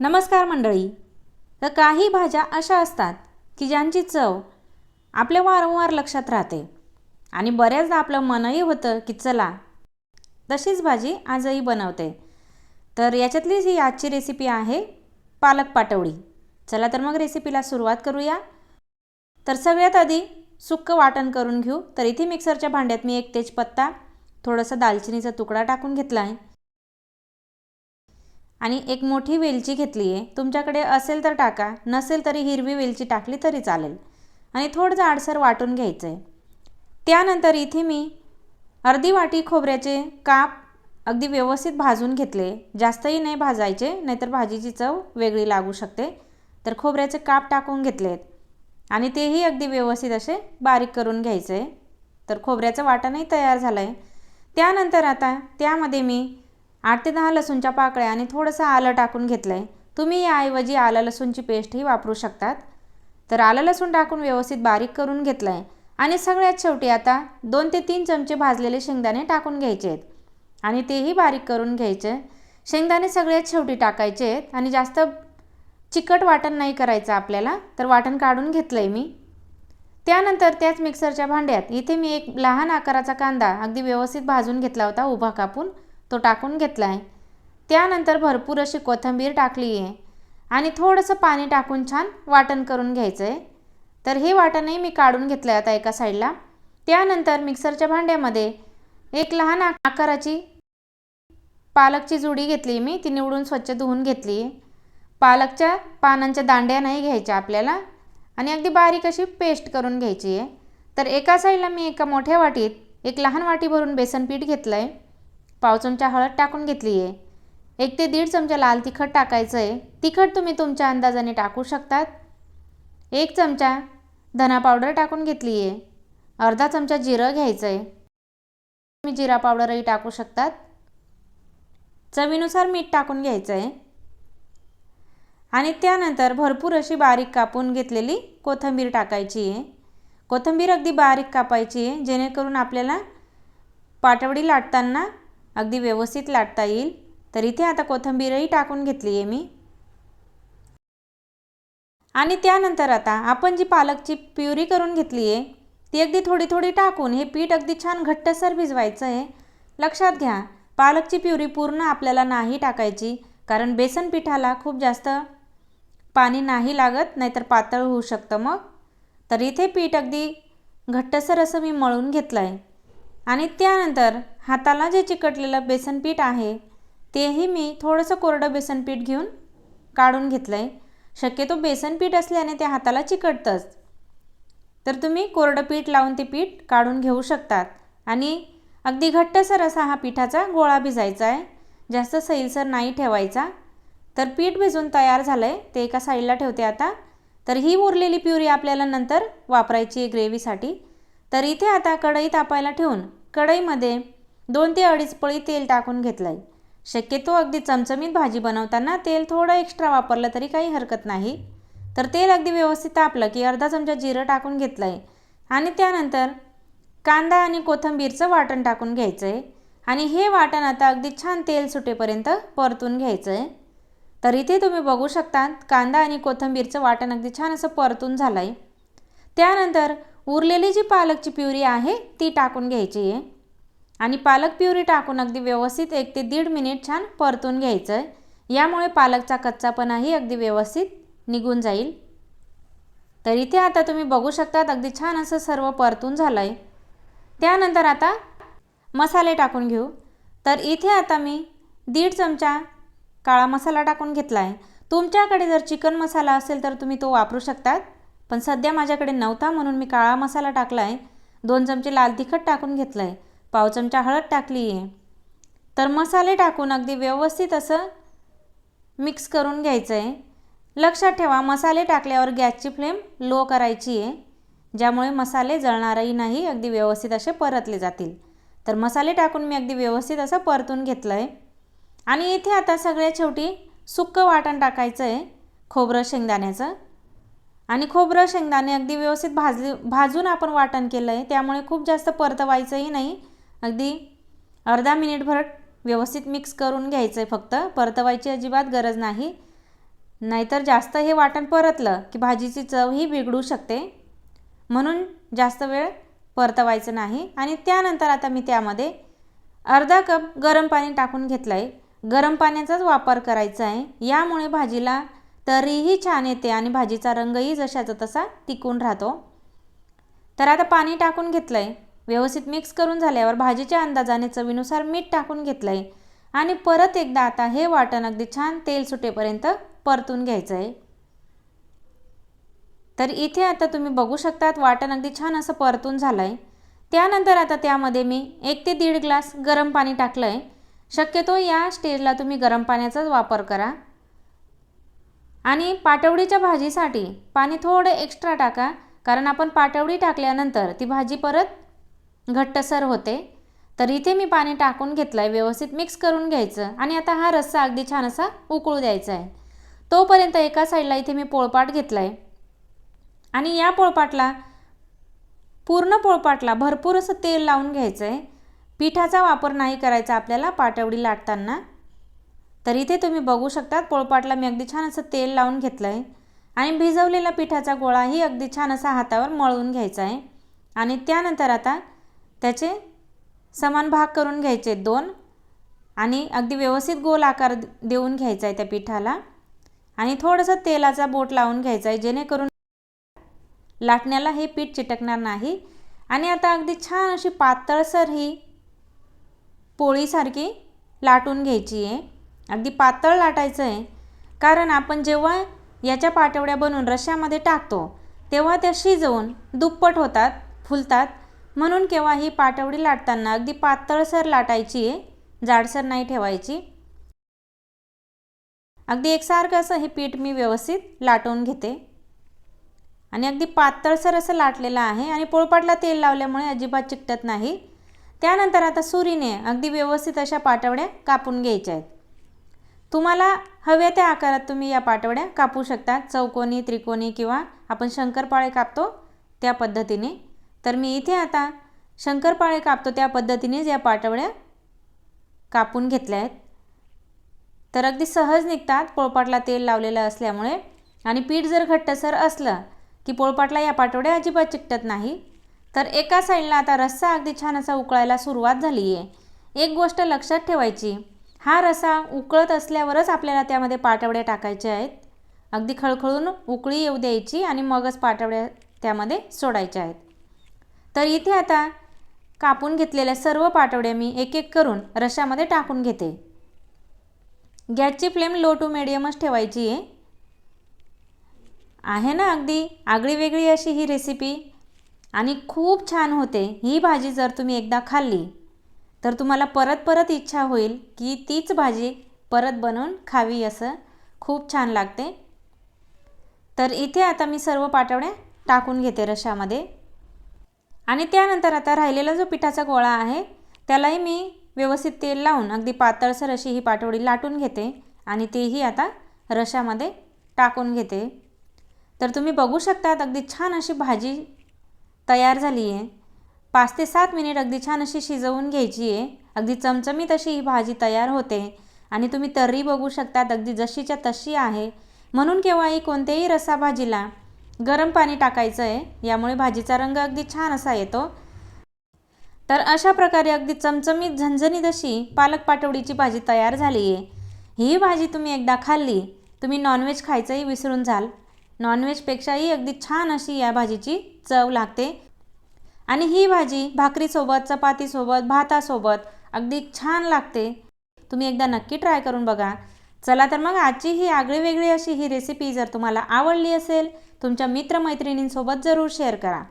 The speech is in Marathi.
नमस्कार मंडळी. तर काही भाज्या अशा असतात की ज्यांची चव आपल्या वारंवार लक्षात राहते आणि बऱ्याचदा आपलं मनही होतं की चला तशीच भाजी आजही बनवते. तर याच्यातलीच ही आजची रेसिपी आहे पालक पाटवडी. चला तर मग रेसिपीला सुरुवात करूया. तर सगळ्यात आधी सुक्क वाटण करून घेऊ. तर इथे मिक्सरच्या भांड्यात मी एक तेजपत्ता, थोडासा दालचिनीचा तुकडा टाकून घेतला आहे आणि एक मोठी वेलची घेतली आहे. तुमच्याकडे असेल तर टाका, नसेल तरी हिरवी वेलची टाकली तरी चालेल. आणि थोडं जाडसर वाटून घ्यायचं आहे. त्यानंतर इथे मी अर्धी वाटी खोबऱ्याचे काप अगदी व्यवस्थित भाजून घेतले. जास्तही नाही भाजायचे, नाहीतर भाजीची चव वेगळी लागू शकते. तर खोबऱ्याचे काप टाकून घेतलेत आणि तेही अगदी व्यवस्थित असे बारीक करून घ्यायचे आहे. तर खोबऱ्याचं वाटणही तयार झालं आहे. त्यानंतर आता त्यामध्ये मी 8 ते 10 लसूणच्या पाकळ्या आणि थोडंसं आलं टाकून घेतलं आहे. तुम्ही याऐवजी आलं लसूणची पेस्टही वापरू शकतात. तर आलं लसूण टाकून व्यवस्थित बारीक करून घेतलं आहे आणि सगळ्यात शेवटी आता 2 ते 3 चमचे भाजलेले शेंगदाणे टाकून घ्यायचे आहेत आणि तेही बारीक करून घ्यायचे. शेंगदाणे सगळ्यात शेवटी टाकायचे आहेत आणि जास्त चिकट वाटण नाही करायचं आपल्याला. तर वाटण काढून घेतलं आहे मी. त्यानंतर त्याच मिक्सरच्या भांड्यात इथे मी एक लहान आकाराचा कांदा अगदी व्यवस्थित भाजून घेतला होता, उभा कापून तो टाकून घेतला आहे. त्यानंतर भरपूर अशी कोथिंबीर टाकली आहे आणि थोडंसं पाणी टाकून छान वाटण करून घ्यायचं आहे. तर हे वाटणही मी काढून घेतलं आहे आता एका साईडला. त्यानंतर मिक्सरच्या भांड्यामध्ये एक लहान आकाराची पालकची जुडी घेतली मी. ती निवडून स्वच्छ धुवून घेतली आहे. पालकच्या पानांच्या दांड्या नाही घ्यायच्या आपल्याला आणि अगदी बारीक अशी पेस्ट करून घ्यायची आहे. तर एका साईडला मी एका मोठ्या वाटीत एक लहान वाटी भरून बेसन पीठ घेतलं आहे. पाव चमचा हळद टाकून घेतली आहे. 1 ते 1.5 चमचा लाल तिखट टाकायचं आहे. तिखट तुम्ही तुमच्या अंदाजाने टाकू शकतात. 1 चमचा धना पावडर टाकून घेतली आहे. अर्धा चमचा जिरं घ्यायचं आहे. तुम्ही जिरा पावडरही टाकू शकतात. चवीनुसार मीठ टाकून घ्यायचं आहे आणि त्यानंतर भरपूर अशी बारीक कापून घेतलेली कोथिंबीर टाकायची आहे. कोथिंबीर अगदी बारीक कापायची आहे जेणेकरून आपल्याला पाटवडी लाटताना अगदी व्यवस्थित लाटता येईल. तर इथे आता कोथिंबीरही टाकून घेतली आहे मी. आणि त्यानंतर आता आपण जी पालकची प्युरी करून घेतली आहे ती अगदी थोडी थोडी टाकून हे पीठ अगदी छान घट्टसर भिजवायचं आहे. लक्षात घ्या, पालकची प्युरी पूर्ण आपल्याला नाही टाकायची, कारण बेसन पिठाला खूप जास्त पाणी नाही लागत, नाहीतर पातळ होऊ शकतं मग. तर इथे पीठ अगदी घट्टसर असं मी मळून घेतलं आहे आणि त्यानंतर हाताला जे चिकटलेलं बेसन पीठ आहे तेही मी थोडंसं कोरडं बेसन पीठ घेऊन काढून घेतलं आहे. शक्यतो बेसन पीठ असल्याने ते हाताला चिकटतंच. तर तुम्ही कोरडं पीठ लावून ते पीठ काढून घेऊ शकतात आणि अगदी घट्टसर असा हा पिठाचा गोळा भिजायचा आहे, जास्त सैलसर नाही ठेवायचा. तर पीठ भिजून तयार झालं आहे, ते एका साईडला ठेवते आता. तर ही उरलेली प्युरी आपल्याला नंतर वापरायची आहे ग्रेव्हीसाठी. तर इथे आता कढई तापायला ठेवून कढईमध्ये 2 ते 2.5 पळी तेल टाकून घेतलं आहे. शक्यतो अगदी चमचमीत भाजी बनवताना तेल थोडं एक्स्ट्रा वापरलं तरी काही हरकत नाही. तर तेल अगदी व्यवस्थित तापलं की अर्धा चमचा जिरं टाकून घेतलं आहे आणि त्यानंतर कांदा आणि कोथिंबीरचं वाटण टाकून घ्यायचं आहे आणि हे वाटण आता अगदी छान तेल सुटेपर्यंत परतून घ्यायचं आहे. तर इथे तुम्ही बघू शकता कांदा आणि कोथिंबीरचं वाटण अगदी छान असं परतून झालं आहे. त्यानंतर उरलेली जी पालकची प्युरी आहे ती टाकून घ्यायची आहे आणि पालक प्युरी टाकून अगदी व्यवस्थित 1 ते 1.5 मिनिट छान परतून घ्यायचं आहे. यामुळे पालकचा कच्चापणाही अगदी व्यवस्थित निघून जाईल. तर इथे आता तुम्ही बघू शकता अगदी छान असं सर्व परतून झालं आहे. त्यानंतर आता मसाले टाकून घेऊ. तर इथे आता मी 1.5 चमचा काळा मसाला टाकून घेतला आहे. तुमच्याकडे जर चिकन मसाला असेल तर तुम्ही तो वापरू शकतात, पण सध्या माझ्याकडे नव्हता म्हणून मी काळा मसाला टाकला आहे. 2 चमचे लाल तिखट टाकून घेतलं आहे. पाव चमचा हळद टाकली आहे. तर मसाले टाकून अगदी व्यवस्थित असं मिक्स करून घ्यायचं आहे. लक्षात ठेवा, मसाले टाकल्यावर गॅसची फ्लेम लो करायची आहे, ज्यामुळे मसाले जळणारही नाही, अगदी व्यवस्थित असे परतले जातील. तर मसाले टाकून मी अगदी व्यवस्थित असं परतून घेतलं आहे आणि इथे आता सगळ्यात शेवटी सुक्कं वाटण टाकायचं आहे खोबरं शेंगदाण्याचं. आणि खोबरं शेंगदाणे अगदी व्यवस्थित भाजून आपण वाटण केलं आहे, त्यामुळे खूप जास्त परतवायचंही नाही. अगदी अर्धा मिनिटभर व्यवस्थित मिक्स करून घ्यायचं आहे, फक्त परतवायची अजिबात गरज नाही. नाहीतर जास्त हे वाटण परतलं की भाजीची चव ही बिघडू शकते, म्हणून जास्त वेळ परतवायचं नाही. आणि त्यानंतर आता मी त्यामध्ये अर्धा कप गरम पाणी टाकून घेतलं आहे. गरम पाण्याचाच वापर करायचा आहे, यामुळे भाजीला तरीही छान येते आणि भाजीचा रंगही जशाचा तसा टिकून राहतो. तर आता पाणी टाकून घेतलं आहे. व्यवस्थित मिक्स करून झाल्यावर भाजीच्या अंदाजाने चवीनुसार मीठ टाकून घेतलं आहे आणि परत एकदा आता हे वाटण अगदी छान तेल सुटेपर्यंत परतून घ्यायचं आहे. तर इथे आता तुम्ही बघू शकतात वाटण अगदी छान असं परतून झालं आहे. त्यानंतर आता त्यामध्ये मी 1 ते 1.5 ग्लास गरम पाणी टाकलं आहे. शक्यतो या स्टेजला तुम्ही गरम पाण्याचाच वापर करा आणि पाटवडीच्या भाजीसाठी पाणी थोडं एक्स्ट्रा टाका, कारण आपण पाटवडी टाकल्यानंतर ती भाजी परत घट्टसर होते. तर इथे मी पाणी टाकून घेतलं आहे. व्यवस्थित मिक्स करून घ्यायचं आणि आता हा रस्सा अगदी छान असा उकळू द्यायचा आहे. तोपर्यंत एका साईडला इथे मी पोळपाट घेतला आहे आणि या पूर्ण पोळपाटला भरपूर असं तेल लावून घ्यायचं आहे. पिठाचा वापर नाही करायचा आपल्याला पाटवडी लाटताना. तर इथे तुम्ही बघू शकता पोळपाटला मी अगदी छान असं तेल लावून घेतलं आहे आणि भिजवलेला पिठाचा गोळाही अगदी छान असा हातावर मळून घ्यायचा आहे. आणि त्यानंतर आता त्याचे समान भाग करून घ्यायचे 2 आणि अगदी व्यवस्थित गोल आकार देऊन घ्यायचा आहे त्या पिठाला आणि थोडंसं तेलाचा बोट लावून घ्यायचा आहे, जेणेकरून लाटण्याला हे पीठ चिटकणार नाही. आणि आता अगदी छान अशी पातळसर ही पोळीसारखी लाटून घ्यायची आहे. अगदी पातळ लाटायचं आहे, कारण आपण जेव्हा याच्या पाटवड्या बनवून रश्श्यामध्ये टाकतो तेव्हा त्या शिजवून दुप्पट होतात, फुलतात. म्हणून केव्हा ही पाटवडी लाटताना अगदी पातळसर लाटायची आहे, जाडसर नाही ठेवायची. अगदी एकसारखं असं हे पीठ मी व्यवस्थित लाटून घेते आणि अगदी पातळसर असं लाटलेलं आहे आणि पोळपाटला तेल लावल्यामुळे अजिबात चिकटत नाही. त्यानंतर आता सुरीने अगदी व्यवस्थित अशा पाटवड्या कापून घ्यायच्या आहेत. तुम्हाला हव्या त्या आकारात तुम्ही या पाटवड्या कापू शकता, चौकोनी, त्रिकोणी किंवा आपण शंकरपाळे कापतो त्या पद्धतीने. तर मी इथे आता शंकरपाळे कापतो त्या पद्धतीनेच या पाटवड्या कापून घेतल्या आहेत. तर अगदी सहज निघतात पोळपाटला तेल लावलेलं असल्यामुळे. आणि पीठ जर घट्टसर असलं की पोळपाटला या पाटवड्या अजिबात चिकटत नाही. तर एका साईडला आता रस्सा अगदी छान असा उकळायला सुरुवात झाली आहे. एक गोष्ट लक्षात ठेवायची, हा रस्सा उकळत असल्यावरच आपल्याला त्यामध्ये पाटवड्या टाकायच्या आहेत. अगदी खळखळून उकळी येऊ द्यायची आणि मगच पाटवड्या त्यामध्ये सोडायच्या आहेत. तर इथे आता कापून घेतलेल्या सर्व पाटवड्या मी एक एक करून रश्श्यामध्ये टाकून घेते. गॅसची फ्लेम लो टू मिडियमच ठेवायची आहे ना. अगदी आगळीवेगळी अशी ही रेसिपी आणि खूप छान होते. ही भाजी जर तुम्ही एकदा खाल्ली तर तुम्हाला परत परत इच्छा होईल की तीच भाजी परत बनवून खावी, असं खूप छान लागते. तर इथे आता मी सर्व पाटवड्या टाकून घेते रश्श्यामध्ये आणि त्यानंतर आता राहिलेला जो पिठाचा गोळा आहे त्यालाही मी व्यवस्थित तेल लावून अगदी पातळसर अशी ही पाटवडी लाटून घेते आणि तेही आता रश्श्यामध्ये टाकून घेते. तर तुम्ही बघू शकता अगदी छान अशी भाजी तयार झाली आहे. 5 ते 7 मिनिट अगदी छान अशी शिजवून घ्यायची आहे. अगदी चमचमीत अशी ही भाजी तयार होते आणि तुम्ही तर्री बघू शकता अगदी जशीच्या तशी आहे. म्हणून केव्हाही कोणत्याही रस्सा भाजीला गरम पाणी टाकायचं आहे, यामुळे भाजीचा रंग अगदी छान असा येतो. तर अशा प्रकारे अगदी चमचमीत झणझणीत अशी पालक पाटवडीची भाजी तयार झाली आहे. ही भाजी तुम्ही एकदा खाल्ली तुम्ही नॉनव्हेज खायचंही विसरून जाल. नॉनव्हेजपेक्षाही अगदी छान अशी या भाजीची चव लागते आणि ही भाजी भाकरीसोबत, चपातीसोबत, भातासोबत अगदी छान लागते. तुम्ही एकदा नक्की ट्राय करून बघा. चला तर मग आजची ही आगळीवेगळी अशी ही रेसिपी जर तुम्हाला आवडली असेल तुमच्या मित्रमैत्रिणींसोबत जरूर शेअर करा.